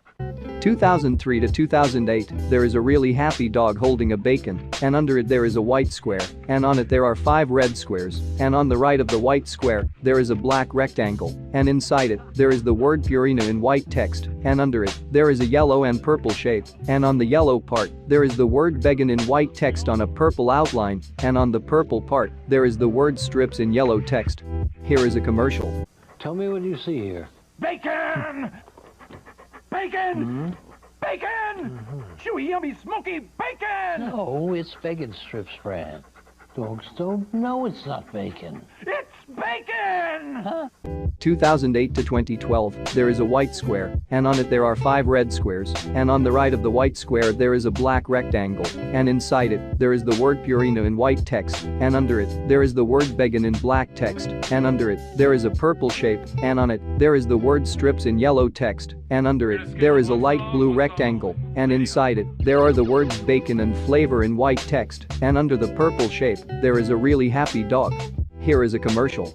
2003 to 2008, there is a really happy dog holding a bacon, and under it there is a white square, and on it there are 5 red squares, and on the right of the white square, there is a black rectangle, and inside it, there is the word Purina in white text, and under it, there is a yellow and purple shape, and on the yellow part, there is the word Bacon in white text on a purple outline, and on the purple part, there is the word Strips in yellow text. Here is a commercial. Tell me what you see here. Bacon! Bacon! Bacon! Chewy, yummy, smoky bacon! No, it's Bacon Strips brand. Dogs don't know it's not bacon. It's bacon! Huh? 2008 to 2012, there is a white square, and on it there are 5 red squares, and on the right of the white square there is a black rectangle, and inside it, there is the word Purina in white text, and under it, there is the word Bacon in black text, and under it, there is a purple shape, and on it, there is the word Strips in yellow text, and under it, there is a light blue rectangle, and inside it, there are the words Bacon and Flavor in white text, and under the purple shape, there is a really happy dog. Here is a commercial.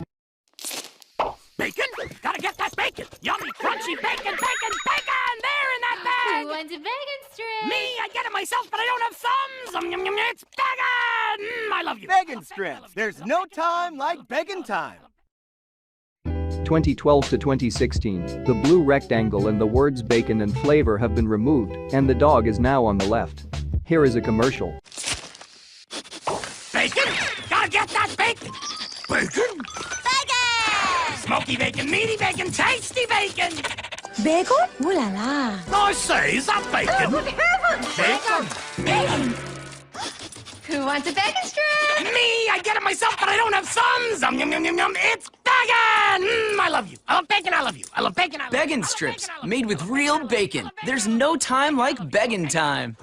Bacon? Gotta get that bacon! Yummy, crunchy bacon, bacon, bacon! There in that bag! Who wants a bacon strip? Me, I get it myself, but I don't have thumbs! Yum, yum, yum, it's bacon! I love you. Bacon Strips. There's no time like bacon time. 2012 to 2016, the blue rectangle and the words Bacon and Flavor have been removed, and the dog is now on the left. Here is a commercial. Bacon? Gotta get that bacon! Bacon? Bacon! Smoky bacon, meaty bacon, tasty bacon! Bacon? Ooh la la. I say, is that bacon? Bacon! Bacon! Who wants a bacon strip? Me! I get it myself, but I don't have thumbs! Yum, yum, yum, yum, it's bacon! I love you. I love bacon, I love you. I love bacon, I love you. Bacon Strips, made with real bacon. There's no time like bacon time.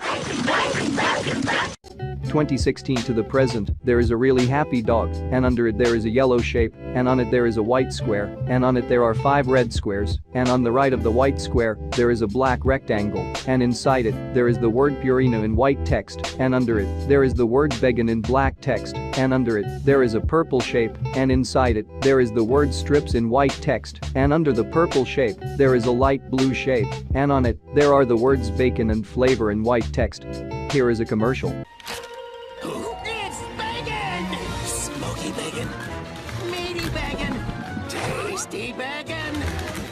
2016 to the present, there is a really happy dog, and under it there is a yellow shape, and on it there is a white square, and on it there are 5 red squares, and on the right of the white square, there is a black rectangle, and inside it, there is the word Purina in white text, and under it, there is the word vegan in black text, and under it, there is a purple shape, and inside it, there is the word strips in white text, and under the purple shape, there is a light blue shape, and on it, there are the words bacon and flavor in white text. Here is a commercial. It's bacon! Smoky bacon, meaty bacon, tasty bacon,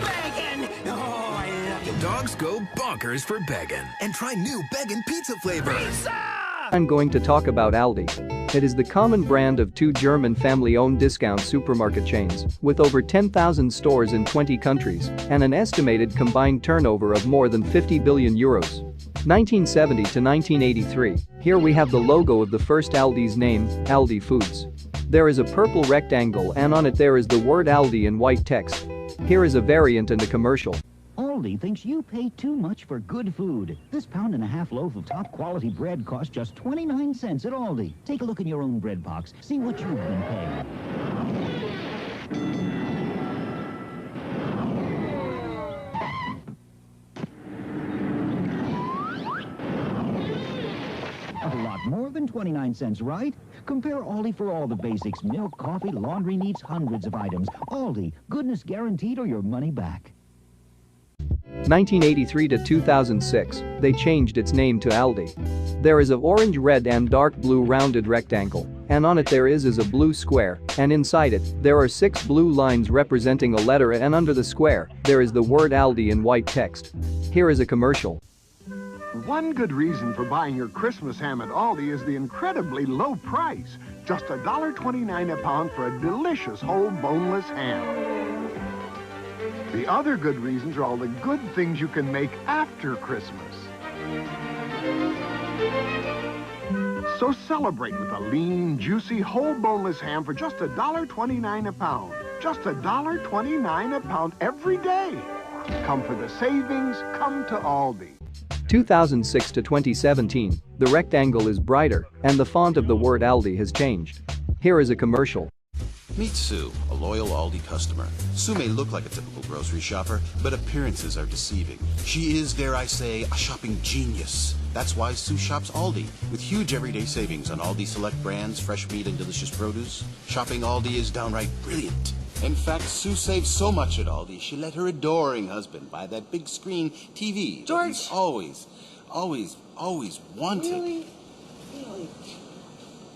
bacon! Oh, I love you. Dogs go bonkers for bacon. And try new bacon pizza flavor. I'm going to talk about Aldi. It is the common brand of 2 German family-owned discount supermarket chains, with over 10,000 stores in 20 countries, and an estimated combined turnover of more than 50 billion euros. 1970 to 1983, here we have the logo of the first Aldi's name, Aldi Foods. There is a purple rectangle and on it there is the word Aldi in white text. Here is a variant and a commercial. Aldi thinks you pay too much for good food. This £1.5 loaf of top-quality bread costs just 29 cents at Aldi. Take a look in your own bread box. See what you've been paying. A lot more than 29 cents, right? Compare Aldi for all the basics. Milk, coffee, laundry needs, hundreds of items. Aldi, goodness guaranteed or your money back. 1983 to 2006, they changed its name to Aldi. There is a orange, red and dark blue rounded rectangle, and on it there is a blue square, and inside it, there are 6 blue lines representing a letter and under the square, there is the word Aldi in white text. Here is a commercial. One good reason for buying your Christmas ham at Aldi is the incredibly low price. Just $1.29 a pound for a delicious whole boneless ham. The other good reasons are all the good things you can make after Christmas. So celebrate with a lean, juicy, whole boneless ham for just $1.29 a pound. Just $1.29 a pound every day. Come for the savings, come to Aldi. 2006 to 2017, the rectangle is brighter, and the font of the word Aldi has changed. Here is a commercial. Meet Sue, a loyal Aldi customer. Sue may look like a typical grocery shopper, but appearances are deceiving. She is, dare I say, a shopping genius. That's why Sue shops Aldi, with huge everyday savings on Aldi select brands, fresh meat, and delicious produce. Shopping Aldi is downright brilliant. In fact, Sue saves so much at Aldi, she let her adoring husband buy that big screen TV. George! Always wanted. Really?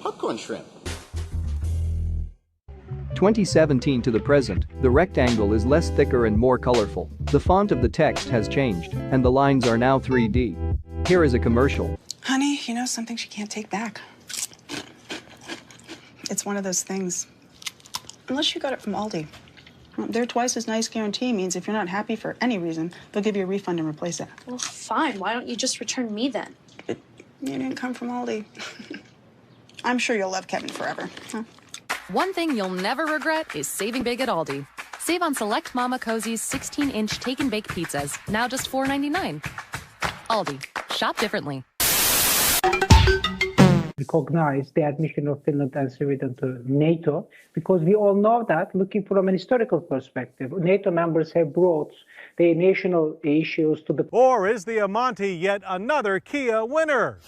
Popcorn shrimp. 2017 to the present, the rectangle is less thicker and more colorful. The font of the text has changed, and the lines are now 3D. Here is a commercial. Honey, you know something she can't take back. It's one of those things. Unless you got it from Aldi. Their twice as nice guarantee means if you're not happy for any reason, they'll give you a refund and replace it. Well, fine. Why don't you just return me then? You didn't come from Aldi. I'm sure you'll love Kevin forever. Huh? One thing you'll never regret is saving big at Aldi. Save on select Mama Cozy's 16-inch take and bake pizzas, now just $4.99. Aldi. Shop differently. Recognize the admission of Finland and Sweden to NATO, because we all know that, looking from an historical perspective, NATO members have brought their national issues to the... Or is the Amante yet another Kia winner?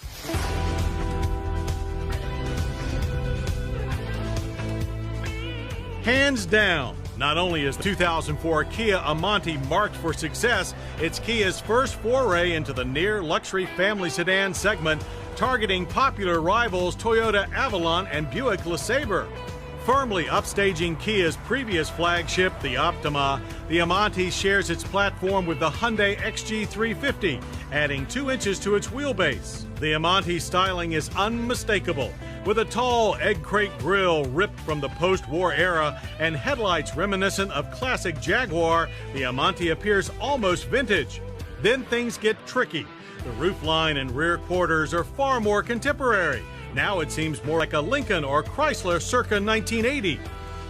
Hands down, not only is the 2004 Kia Amante marked for success, it's Kia's first foray into the near-luxury family sedan segment, targeting popular rivals Toyota Avalon and Buick LeSabre. Firmly upstaging Kia's previous flagship, the Optima, the Amante shares its platform with the Hyundai XG350, adding 2 inches to its wheelbase. The Amante styling is unmistakable, with a tall egg crate grille ripped from the post-war era and headlights reminiscent of classic Jaguar. The Amante appears almost vintage. Then things get tricky. The roofline and rear quarters are far more contemporary. Now it seems more like a Lincoln or Chrysler circa 1980.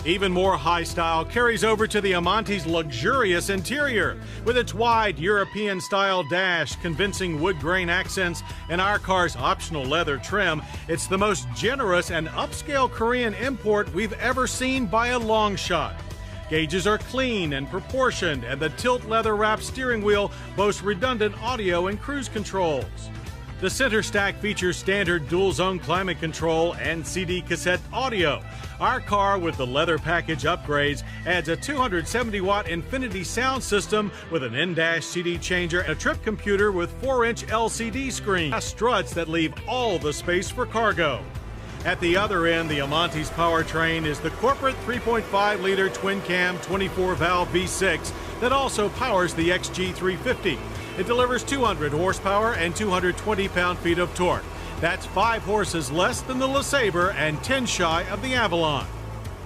Even more high style carries over to the Amante's luxurious interior. With its wide European-style dash, convincing wood grain accents, and our car's optional leather trim, it's the most generous and upscale Korean import we've ever seen by a long shot. Gauges are clean and proportioned, and the tilt leather-wrapped steering wheel boasts redundant audio and cruise controls. The center stack features standard dual-zone climate control and CD cassette audio. Our car, with the leather package upgrades, adds a 270-watt Infinity sound system with an in-dash CD changer and a trip computer with 4-inch LCD screen. Struts that leave all the space for cargo. At the other end, the Amante's powertrain is the corporate 3.5-liter twin-cam 24-valve V6 that also powers the XG350. It delivers 200 horsepower and 220 pound-feet of torque. That's 5 horses less than the LeSabre and 10 shy of the Avalon.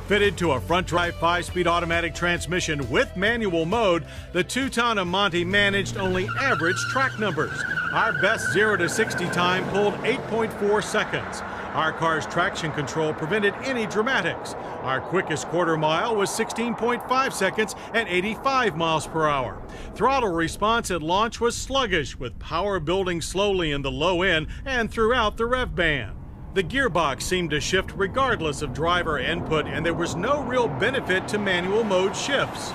Fitted to a front-drive 5-speed automatic transmission with manual mode, the 2-ton Amante managed only average track numbers. Our best 0 to 60 time pulled 8.4 seconds. Our car's traction control prevented any dramatics. Our quickest quarter mile was 16.5 seconds at 85 miles per hour. Throttle response at launch was sluggish, with power building slowly in the low end and throughout the rev band. The gearbox seemed to shift regardless of driver input, and there was no real benefit to manual mode shifts.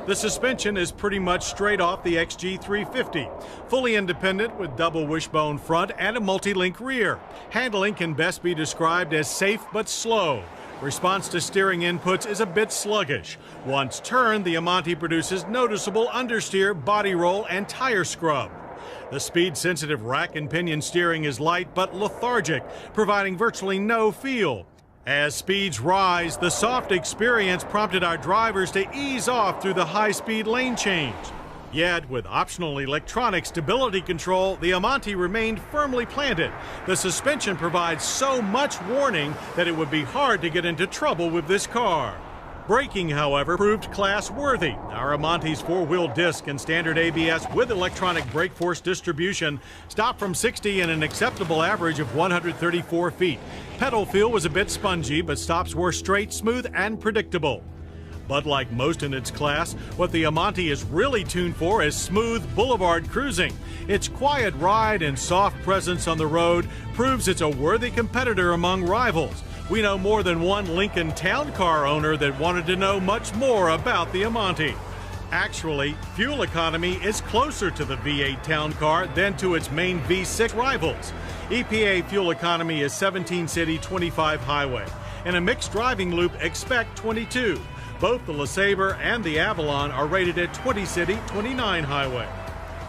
The suspension is pretty much straight off the XG350, fully independent with double wishbone front and a multi-link rear. Handling can best be described as safe but slow. Response to steering inputs is a bit sluggish. Once turned, the Amante produces noticeable understeer, body roll, and tire scrub. The speed-sensitive rack and pinion steering is light but lethargic, providing virtually no feel. As speeds rise, the soft experience prompted our drivers to ease off through the high-speed lane change. Yet, with optional electronic stability control, the Amante remained firmly planted. The suspension provides so much warning that it would be hard to get into trouble with this car. Braking, however, proved class-worthy. Our Amante's 4-wheel disc and standard ABS with electronic brake force distribution stopped from 60 in an acceptable average of 134 feet. Pedal feel was a bit spongy, but stops were straight, smooth, and predictable. But like most in its class, what the Amante is really tuned for is smooth boulevard cruising. Its quiet ride and soft presence on the road proves it's a worthy competitor among rivals. We know more than one Lincoln town car owner that wanted to know much more about the Amante. Actually, fuel economy is closer to the V8 town car than to its main V6 rivals. EPA fuel economy is 17 city, 25 highway. In a mixed driving loop, expect 22. Both the LeSabre and the Avalon are rated at 20 city, 29 highway.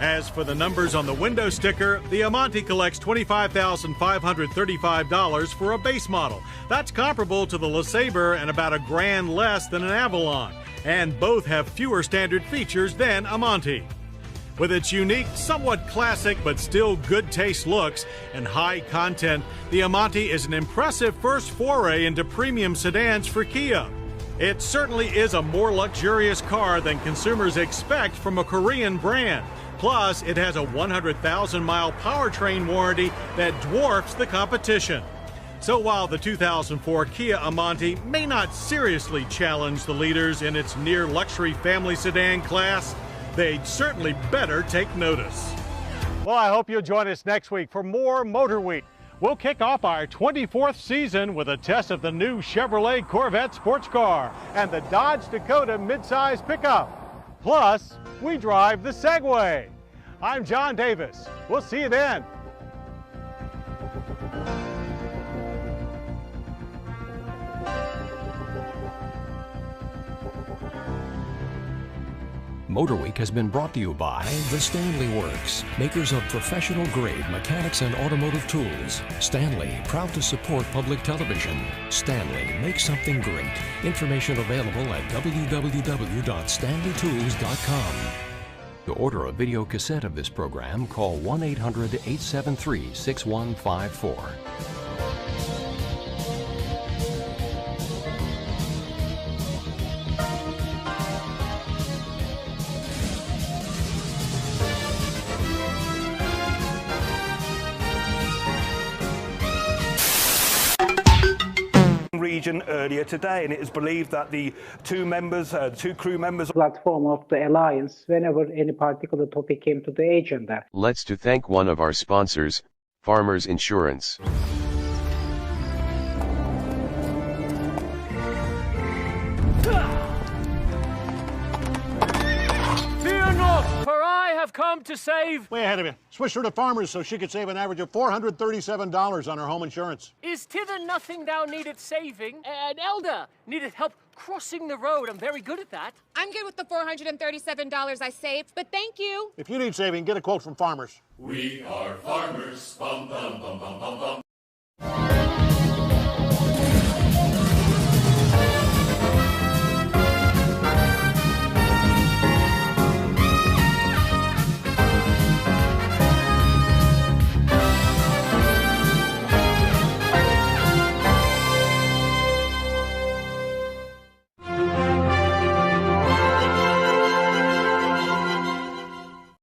As for the numbers on the window sticker, the Amante collects $25,535 for a base model. That's comparable to the LeSabre and about $1,000 less than an Avalon. And both have fewer standard features than Amante. With its unique, somewhat classic but still good taste looks and high content, the Amante is an impressive first foray into premium sedans for Kia. It certainly is a more luxurious car than consumers expect from a Korean brand. Plus, it has a 100,000-mile powertrain warranty that dwarfs the competition. So while the 2004 Kia Amante may not seriously challenge the leaders in its near-luxury family sedan class, they'd certainly better take notice. Well, I hope you'll join us next week for more Motor Week. We'll kick off our 24th season with a test of the new Chevrolet Corvette sports car and the Dodge Dakota midsize pickup. Plus, we drive the Segway. I'm John Davis. We'll see you then. Motor Week has been brought to you by the Stanley Works, makers of professional-grade mechanics and automotive tools. Stanley, proud to support public television. Stanley, make something great. Information available at www.stanleytools.com. To order a video cassette of this program, call 1-800-873-6154. region earlier today, and it is believed that the two crew members... ...platform of the alliance whenever any particular topic came to the agenda. Let's to thank one of our sponsors, Farmers Insurance. Fear not, for I have come to save... Way ahead of you. Switched her to Farmers so she could save an average of $437 on her home insurance. Is thither nothing thou needed saving? An elder needed help crossing the road. I'm very good at that. I'm good with the $437 I saved, but thank you. If you need saving, get a quote from Farmers. We are farmers. Bum, bum, bum, bum, bum, bum.